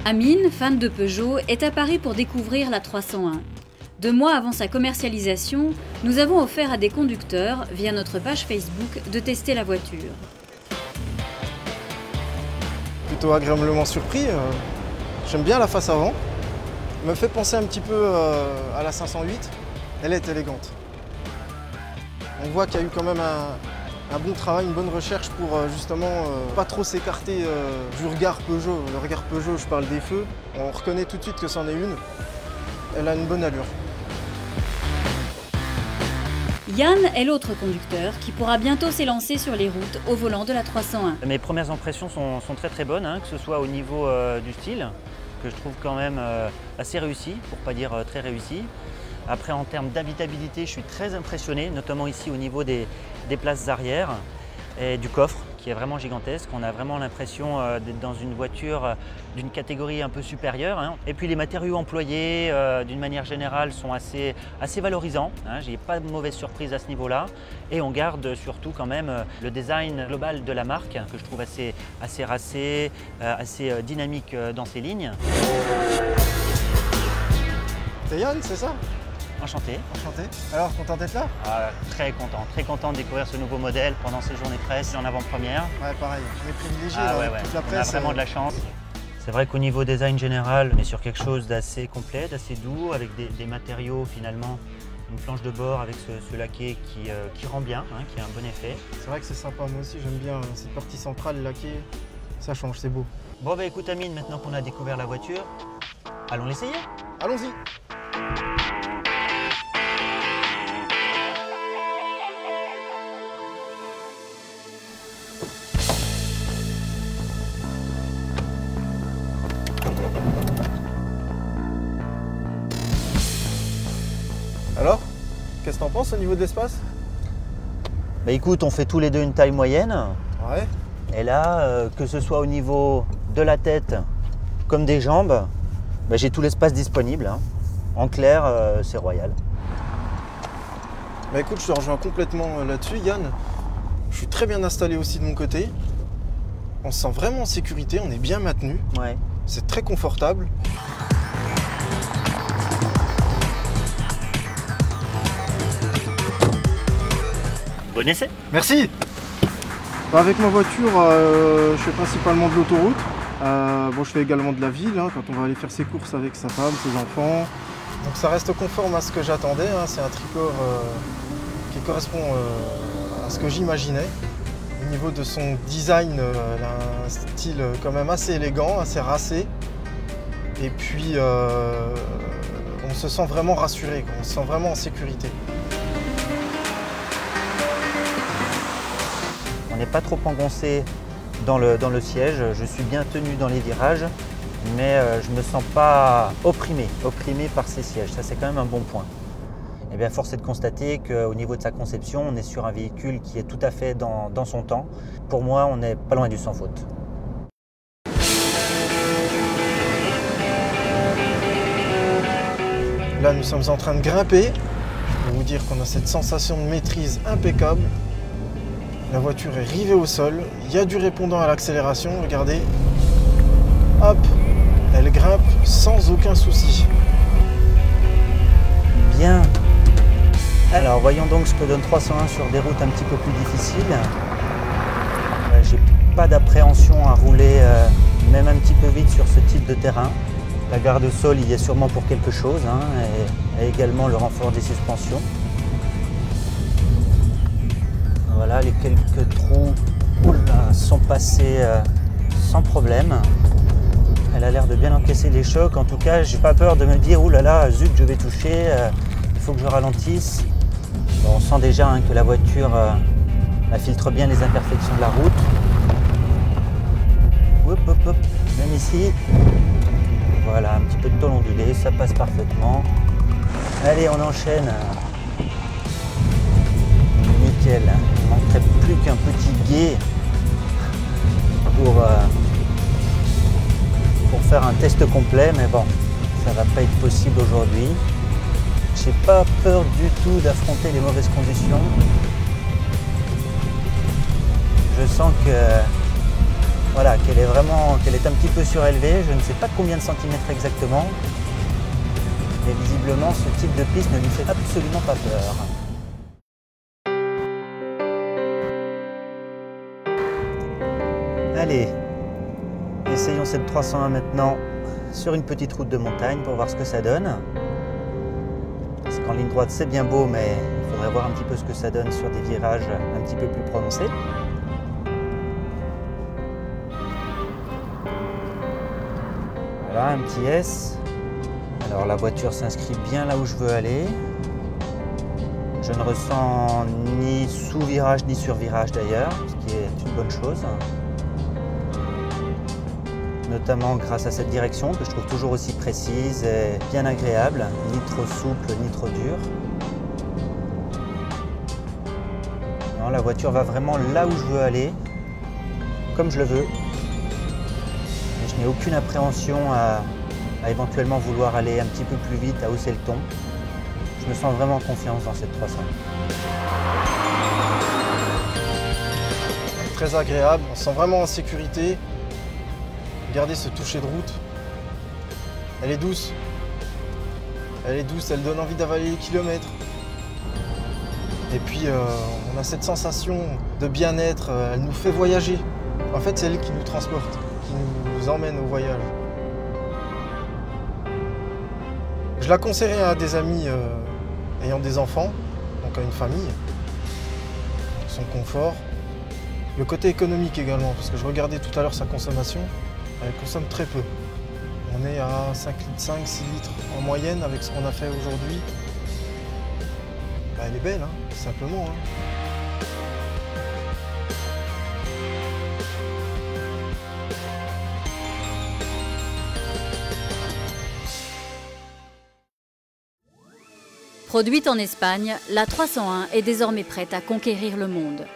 Amine, fan de Peugeot, est à Paris pour découvrir la 301. 2 mois avant sa commercialisation, nous avons offert à des conducteurs, via notre page Facebook, de tester la voiture. Plutôt agréablement surpris. J'aime bien la face avant. Elle me fait penser un petit peu à la 508. Elle est élégante. On voit qu'il y a eu quand même un bon travail, une bonne recherche pour justement pas trop s'écarter du regard Peugeot. Le regard Peugeot, je parle des feux. On reconnaît tout de suite que c'en est une. Elle a une bonne allure. Yann est l'autre conducteur qui pourra bientôt s'élancer sur les routes au volant de la 301. Mes premières impressions sont très bonnes, hein, que ce soit au niveau du style, que je trouve quand même assez réussi, pour pas dire très réussi. Après, en termes d'habitabilité, je suis très impressionné, notamment ici au niveau des places arrière et du coffre, qui est vraiment gigantesque. On a vraiment l'impression d'être dans une voiture d'une catégorie un peu supérieure, hein. Et puis les matériaux employés, d'une manière générale, sont assez valorisants, hein. J'ai pas de mauvaise surprise à ce niveau-là. Et on garde surtout quand même le design global de la marque, que je trouve assez racé, assez dynamique dans ses lignes. C'est Yann, c'est ça? Enchanté. Enchanté. Alors, content d'être là? Très content de découvrir ce nouveau modèle pendant ces journées presse en avant-première. Ouais, pareil, on est privilégié, ouais. toute la presse. On a vraiment de la chance. C'est vrai qu'au niveau design général, on est sur quelque chose d'assez complet, d'assez doux, avec des matériaux finalement, une planche de bord avec ce laqué qui rend bien, hein, qui a un bon effet. C'est vrai que c'est sympa, moi aussi j'aime bien cette partie centrale laquée, ça change, c'est beau. Bon bah écoute Amine, maintenant qu'on a découvert la voiture, allons l'essayer. Allons-y. Alors, qu'est-ce que t'en penses au niveau de l'espace? Bah écoute, on fait tous les deux une taille moyenne. Ouais. Et là, que ce soit au niveau de la tête comme des jambes, bah, j'ai tout l'espace disponible, hein. En clair, c'est royal. Bah écoute, je te rejoins complètement là-dessus, Yann. Je suis très bien installé aussi de mon côté. On se sent vraiment en sécurité, on est bien maintenu. Ouais. C'est très confortable. Bon essai. Merci. Avec ma voiture, je fais principalement de l'autoroute. Bon, je fais également de la ville, hein, quand on va aller faire ses courses avec sa femme, ses enfants. Donc ça reste conforme à ce que j'attendais, hein. C'est un tricorps qui correspond à ce que j'imaginais. Au niveau de son design, elle a un style quand même assez élégant, assez racé. Et puis on se sent vraiment rassuré, quoi. On se sent vraiment en sécurité. On n'est pas trop engoncé dans le siège, je suis bien tenu dans les virages, mais je ne me sens pas opprimé par ces sièges, ça c'est quand même un bon point. Et bien force est de constater qu'au niveau de sa conception, on est sur un véhicule qui est tout à fait dans son temps. Pour moi, on n'est pas loin du sans faute. Là, nous sommes en train de grimper. Je peux vous dire qu'on a cette sensation de maîtrise impeccable. La voiture est rivée au sol. Il y a du répondant à l'accélération. Regardez. Hop, elle grimpe sans aucun souci. Bien. Alors, voyons donc ce que donne 301 sur des routes un petit peu plus difficiles. J'ai pas d'appréhension à rouler même un petit peu vite sur ce type de terrain. La garde-sol y est sûrement pour quelque chose, hein, et également le renfort des suspensions. Voilà, les quelques trous sont passés sans problème. Elle a l'air de bien encaisser les chocs. En tout cas, j'ai pas peur de me dire « Ouh là là, zut, je vais toucher, il faut que je ralentisse ». Bon, on sent déjà, hein, que la voiture elle filtre bien les imperfections de la route. Hop, hop, hop. Même ici, voilà, un petit peu de tôle ondulé, ça passe parfaitement. Allez, on enchaîne. Nickel. Il ne manquerait plus qu'un petit guet pour faire un test complet, mais bon, ça va pas être possible aujourd'hui. J'ai pas peur du tout d'affronter les mauvaises conditions. Je sens que voilà, qu'elle est un petit peu surélevée. Je ne sais pas combien de centimètres exactement. Mais visiblement, ce type de piste ne lui fait absolument pas peur. Allez, essayons cette 301 maintenant sur une petite route de montagne pour voir ce que ça donne. Parce qu'en ligne droite c'est bien beau, mais il faudrait voir un petit peu ce que ça donne sur des virages un petit peu plus prononcés. Voilà, un petit S. Alors la voiture s'inscrit bien là où je veux aller. Je ne ressens ni sous-virage ni sur-virage d'ailleurs, ce qui est une bonne chose. Notamment grâce à cette direction que je trouve toujours aussi précise et bien agréable, ni trop souple ni trop dure. Non, la voiture va vraiment là où je veux aller, comme je le veux. Et je n'ai aucune appréhension à éventuellement vouloir aller un petit peu plus vite, à hausser le ton. Je me sens vraiment en confiance dans cette 300. Très agréable, on se sent vraiment en sécurité. Regardez ce toucher de route. Elle est douce. Elle est douce, elle donne envie d'avaler les kilomètres. Et puis on a cette sensation de bien-être, elle nous fait voyager. En fait, c'est elle qui nous transporte, qui nous emmène au voyage. Je la conseillerais à des amis ayant des enfants, donc à une famille. Son confort. Le côté économique également, parce que je regardais tout à l'heure sa consommation. Elle consomme très peu. On est à 5 litres, 5, 6 litres en moyenne avec ce qu'on a fait aujourd'hui. Bah, elle est belle, hein, simplement. Hein. Produite en Espagne, la 301 est désormais prête à conquérir le monde.